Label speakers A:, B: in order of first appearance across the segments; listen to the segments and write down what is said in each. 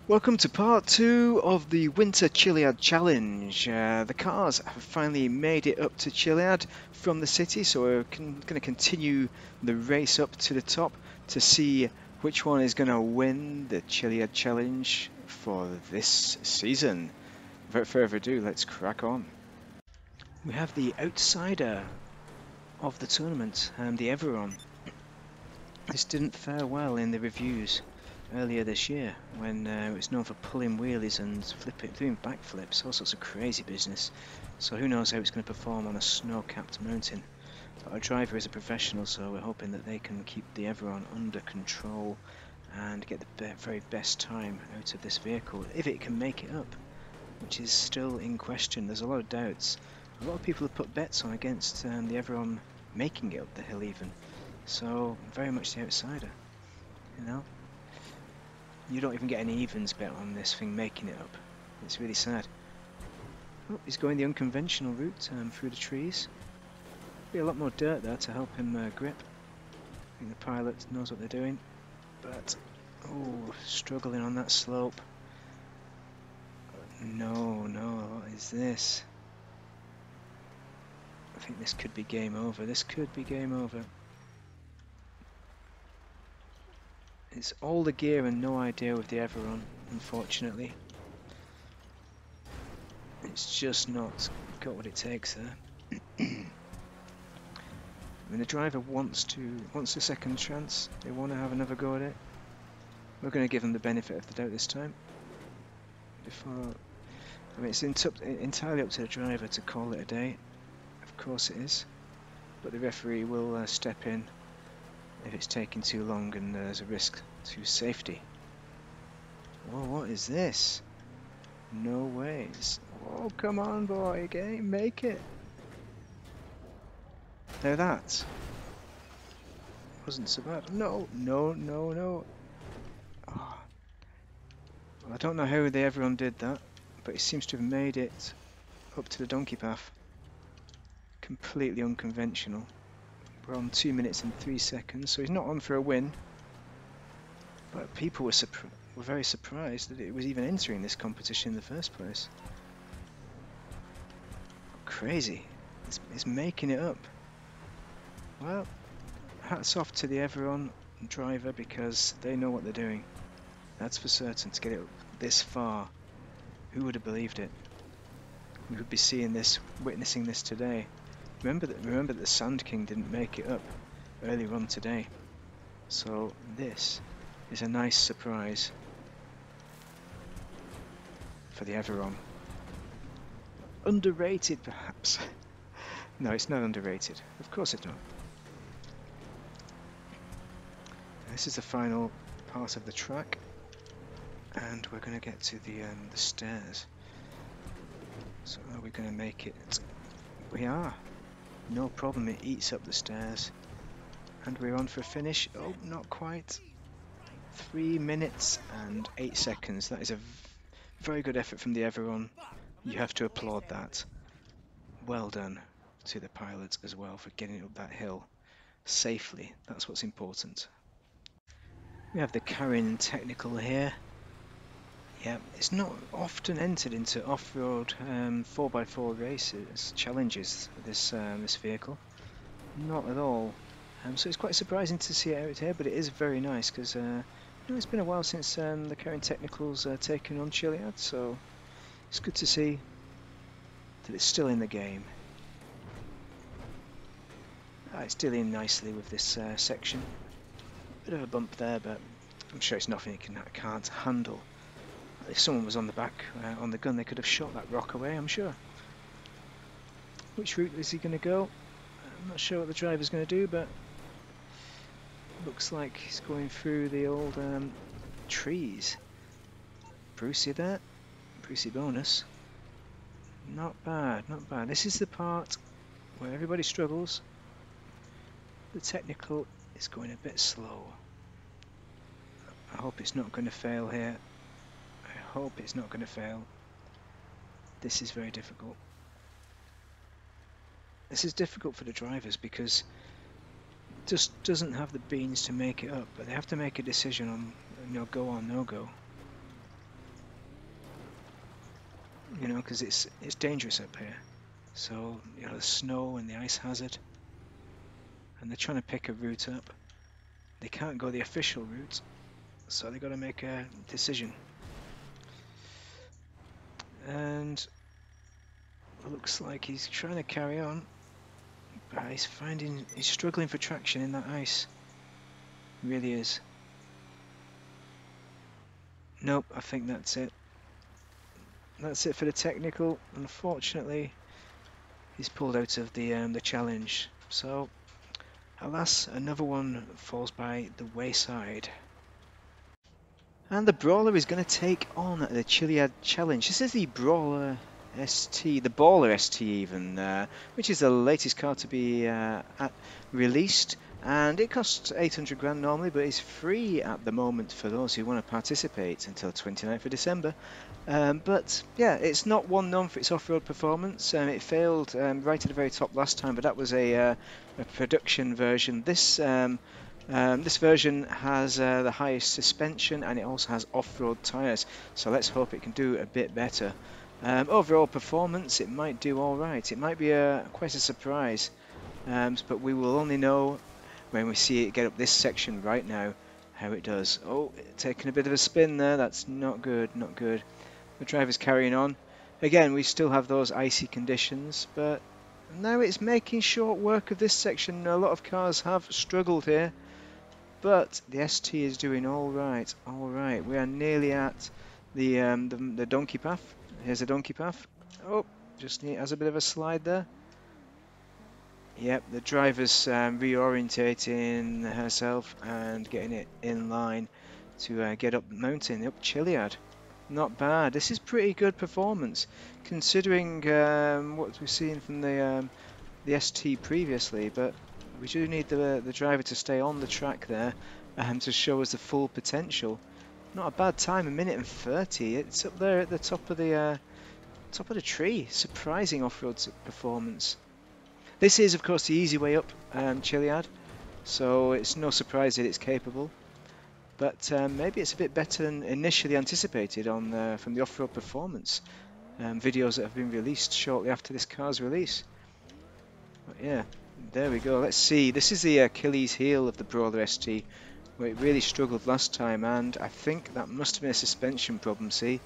A: Welcome to part 2 of the Winter Chiliad Challenge. The cars have finally made it up to Chiliad from the city, so we're going to continue the race up to the top to see which one is going to win the Chiliad Challenge for this season. Without further ado, let's crack on. We have the outsider of the tournament, the Everon. This didn't fare well in the reviews earlier this year when it was known for pulling wheelies and doing backflips, all sorts of crazy business. So who knows how it's going to perform on a snow-capped mountain. But our driver is a professional, so we're hoping that they can keep the Everon under control and get the very best time out of this vehicle, if it can make it up, which is still in question. There's a lot of doubts. A lot of people have put bets on against the Everon making it up the hill even. So very much the outsider, you know. You don't even get any evens bet on this thing making it up. It's really sad. Oh, he's going the unconventional route through the trees. Be a lot more dirt there to help him grip. I think the pilot knows what they're doing, but oh, struggling on that slope. No, what is this? I think this could be game over. This could be game over. It's all the gear and no idea with the Everon, unfortunately. It's just not got what it takes there. I mean, the driver wants a second chance. They want to have another go at it. We're going to give them the benefit of the doubt this time. I mean, it's entirely up to the driver to call it a day. Of course it is. But the referee will step in if it's taking too long and there's a risk to safety. Whoa, what is this? No ways. Oh, come on, boy, make it. Now that wasn't so bad. No. Oh. Well, I don't know how everyone did that, but it seems to have made it up to the donkey path. Completely unconventional. We're on 2 minutes and 3 seconds, so he's not on for a win. But people were very surprised that it was even entering this competition in the first place. Crazy. It's making it up. Well, hats off to the Everon driver because they know what they're doing. That's for certain, to get it this far. Who would have believed it? We would be seeing this, witnessing this today. Remember that the Sand King didn't make it up earlier on today. So this is a nice surprise for the Everon. Underrated, perhaps. No, it's not underrated. Of course it's not. This is the final part of the track, and we're going to get to the stairs. So are we going to make it? We are. No problem, it eats up the stairs. And we're on for a finish. Oh, not quite. 3 minutes and 8 seconds. That is a very good effort from the Everon. You have to applaud that. Well done to the pilots as well for getting up that hill safely. That's what's important. We have the Karin Technical here. Yeah, it's not often entered into off-road 4x4 races, challenges, this vehicle. Not at all. So it's quite surprising to see it out here, but it is very nice because it's been a while since the Karin Technical's taken on Chiliad, so it's good to see that it's still in the game. It's dealing nicely with this section. Bit of a bump there, but I'm sure it's nothing it can't handle. If someone was on the back, on the gun, they could have shot that rock away, I'm sure. Which route is he going to go? I'm not sure what the driver's going to do, but looks like he's going through the old trees. Brucey there. Brucey bonus. Not bad, not bad. This is the part where everybody struggles. The technical is going a bit slow. I hope it's not going to fail here. I hope it's not going to fail. This is very difficult. This is difficult for the drivers because it just doesn't have the beans to make it up, but they have to make a decision on, go on, no go. you know, because it's dangerous up here. So, you know, the snow and the ice hazard, and they're trying to pick a route up. They can't go the official route, so they've got to make a decision. And it looks like he's trying to carry on, but he's struggling for traction in that ice. He really is. Nope, I think that's it. That's it for the technical. Unfortunately, he's pulled out of the challenge. So, alas, another one falls by the wayside. And the Brawler is going to take on the Chiliad Challenge. This is the Brawler ST, the Baller ST even, which is the latest car to be released. And it costs 800 grand normally, but it's free at the moment for those who want to participate until 29th of December. But yeah, it's not one known for its off-road performance. It failed right at the very top last time, but that was a production version. This version has the highest suspension, and it also has off-road tyres, so let's hope it can do a bit better. Overall performance, it might do alright. It might be quite a surprise, but we will only know when we see it get up this section right now how it does. Oh, taking a bit of a spin there. That's not good, not good. The driver's carrying on. Again, we still have those icy conditions, but now it's making short work of this section. A lot of cars have struggled here. But the ST is doing all right. All right, we are nearly at the donkey path. Here's the donkey path. Oh, just has a bit of a slide there. Yep, the driver's reorientating herself and getting it in line to get up the mountain, up Chiliad. Not bad. This is pretty good performance considering what we've seen from the ST previously, but we do need the driver to stay on the track there to show us the full potential. Not a bad time, 1:30. It's up there at the top of the tree. Surprising off-road performance. This is, of course, the easy way up Chiliad, so it's no surprise that it's capable. But maybe it's a bit better than initially anticipated on from the off-road performance videos that have been released shortly after this car's release. But yeah, there we go. Let's see. This is the Achilles heel of the Brawler ST, where it really struggled last time, and I think that must have been a suspension problem. See?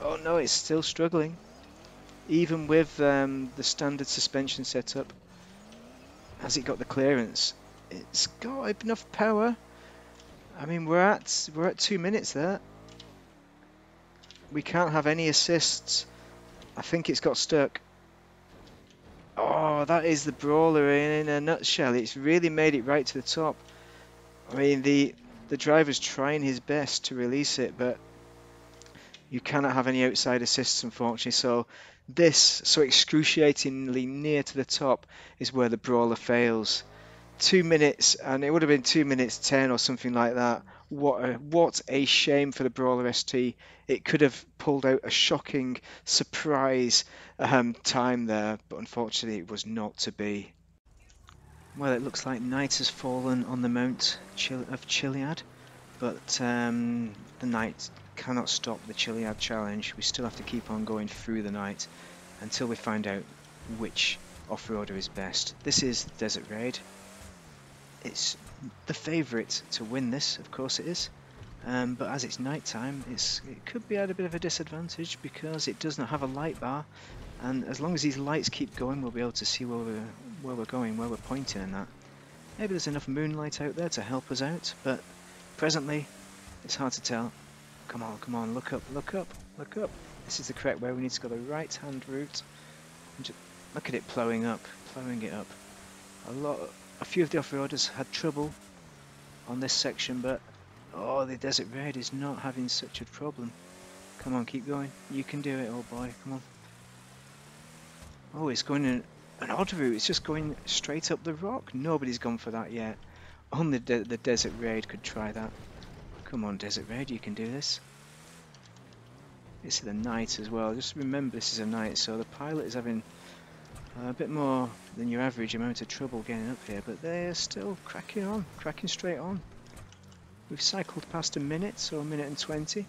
A: Oh no, it's still struggling, even with the standard suspension setup. Has it got the clearance? It's got enough power. I mean, we're at 2 minutes there. We can't have any assists. I think it's got stuck. Oh, that is the Brawler in a nutshell. It's really made it right to the top. I mean, the driver's trying his best to release it, but you cannot have any outside assists, unfortunately. So this, so excruciatingly near to the top, is where the Brawler fails. 2 minutes, and it would have been 2 minutes 10 or something like that. What a shame for the Brawler ST. It could have pulled out a shocking surprise time there, but unfortunately it was not to be. Well, it looks like night has fallen on the Mount of Chiliad, but the night cannot stop the Chiliad challenge. We still have to keep on going through the night until we find out which off-roader is best. This is the Desert Raid. It's the favourite to win this, of course it is, but as it's night time, it could be at a bit of a disadvantage because it does not have a light bar, and as long as these lights keep going, we'll be able to see where we're going, where we're pointing and that. Maybe there's enough moonlight out there to help us out, but presently it's hard to tell. Come on, look up, look up, look up. This is the correct way. We need to go the right-hand route. And just look at it ploughing it up. A few of the off-roaders had trouble on this section, but oh, the Desert Raid is not having such a problem. Come on, keep going. You can do it, old boy. Come on. Oh, it's going in an odd route. It's just going straight up the rock. Nobody's gone for that yet. Only the Desert Raid could try that. Come on, Desert Raid, you can do this. It's the night as well. Just remember, this is a night, so the pilot is having a bit more than your average amount of trouble getting up here, but they're still cracking straight on. We've cycled past a minute, so 1:20,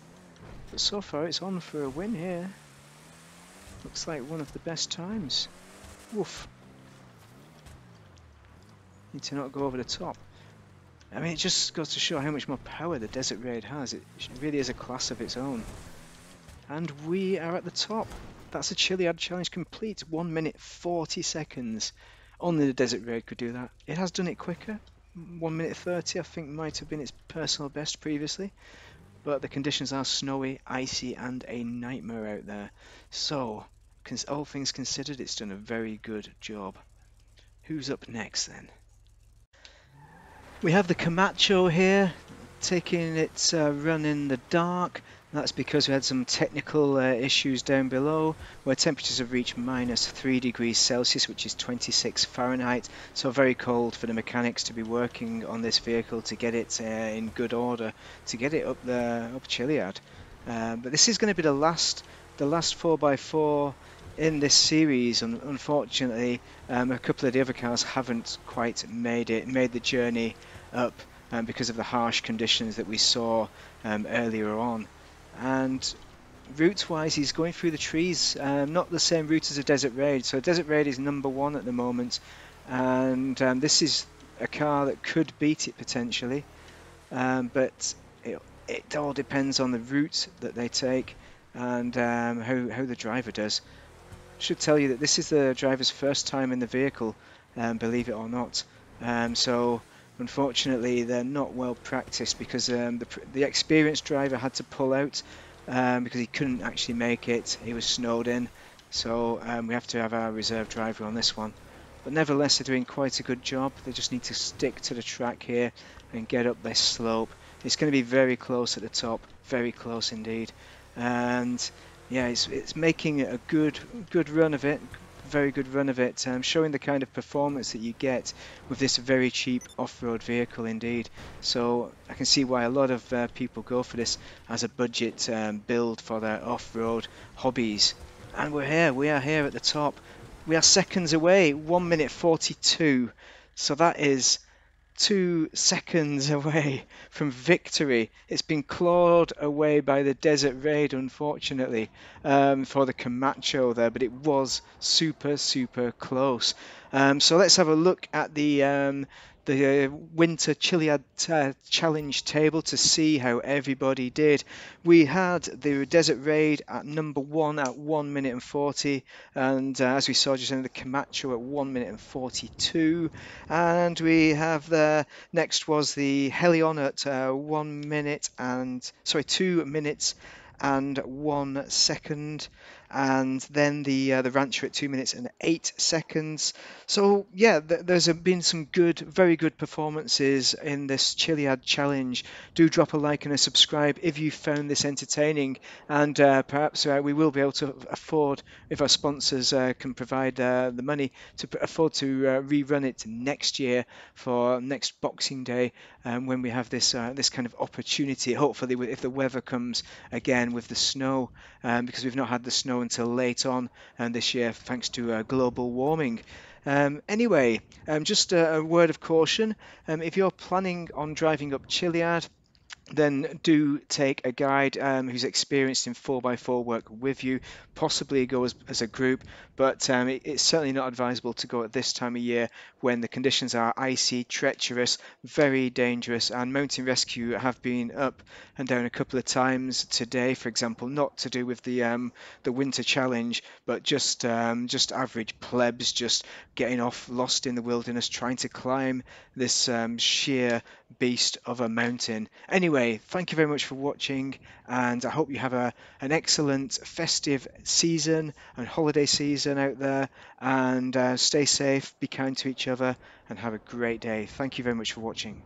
A: but so far it's on for a win here. Looks like one of the best times. Woof. Need to not go over the top. I mean, it just goes to show how much more power the Desert Raid has. It really is a class of its own. And we are at the top. That's a Chiliad challenge complete. 1 minute 40 seconds. Only the Desert Raid could do that. It has done it quicker. 1 minute 30 I think might have been its personal best previously. But the conditions are snowy, icy and a nightmare out there. So, all things considered, it's done a very good job. Who's up next then? We have the Camacho here, taking its run in the dark. That's because we had some technical issues down below, where temperatures have reached -3 degrees Celsius, which is 26 Fahrenheit. So very cold for the mechanics to be working on this vehicle to get it in good order, to get it up Chiliad. But this is going to be the last 4x4 in this series. Unfortunately, a couple of the other cars haven't quite made the journey up because of the harsh conditions that we saw earlier on. And route-wise, he's going through the trees, not the same route as a Desert Raid. So Desert Raid is #1 at the moment, and this is a car that could beat it potentially, but it all depends on the route that they take and how the driver does. Should tell you that this is the driver's first time in the vehicle, believe it or not. So unfortunately they're not well practiced because the experienced driver had to pull out because he couldn't actually make it. He was snowed in, so we have to have our reserve driver on this one. But nevertheless, they're doing quite a good job. They just need to stick to the track here and get up this slope. It's going to be very close at the top, very close indeed. And yeah, it's making a good run of it, very good run of it, showing the kind of performance that you get with this very cheap off-road vehicle indeed. So I can see why a lot of people go for this as a budget build for their off-road hobbies. And we are here at the top. We are seconds away, 1 minute 42. So that is 2 seconds away from victory. It's been clawed away by the Desert Raid, unfortunately, for the Camacho there, but it was super close. So let's have a look at the Winter Chiliad Challenge table to see how everybody did. We had the Desert Raid at #1 at 1 minute and 40, and as we saw just in the Camacho at 1 minute and 42, and we have next was the Helion at 2 minutes and 1 second, and then the Rancher at 2 minutes and 8 seconds. So yeah, there's been some very good performances in this Chiliad challenge. Do drop a like and a subscribe if you found this entertaining, and perhaps we will be able to afford, if our sponsors can provide the money, to afford to rerun it next year for next Boxing Day, when we have this kind of opportunity, hopefully if the weather comes again with the snow, because we've not had the snow until late on this year thanks to global warming. Anyway, just a word of caution. If you're planning on driving up Chiliad, then do take a guide who's experienced in 4x4 work with you, possibly go as a group, but it's certainly not advisable to go at this time of year when the conditions are icy, treacherous, very dangerous, and mountain rescue have been up and down a couple of times today, for example, not to do with the winter challenge, but just average plebs just getting lost in the wilderness, trying to climb this sheer beast of a mountain. Anyway, thank you very much for watching, and I hope you have an excellent festive season and holiday season out there, and stay safe, be kind to each other, and have a great day. Thank you very much for watching.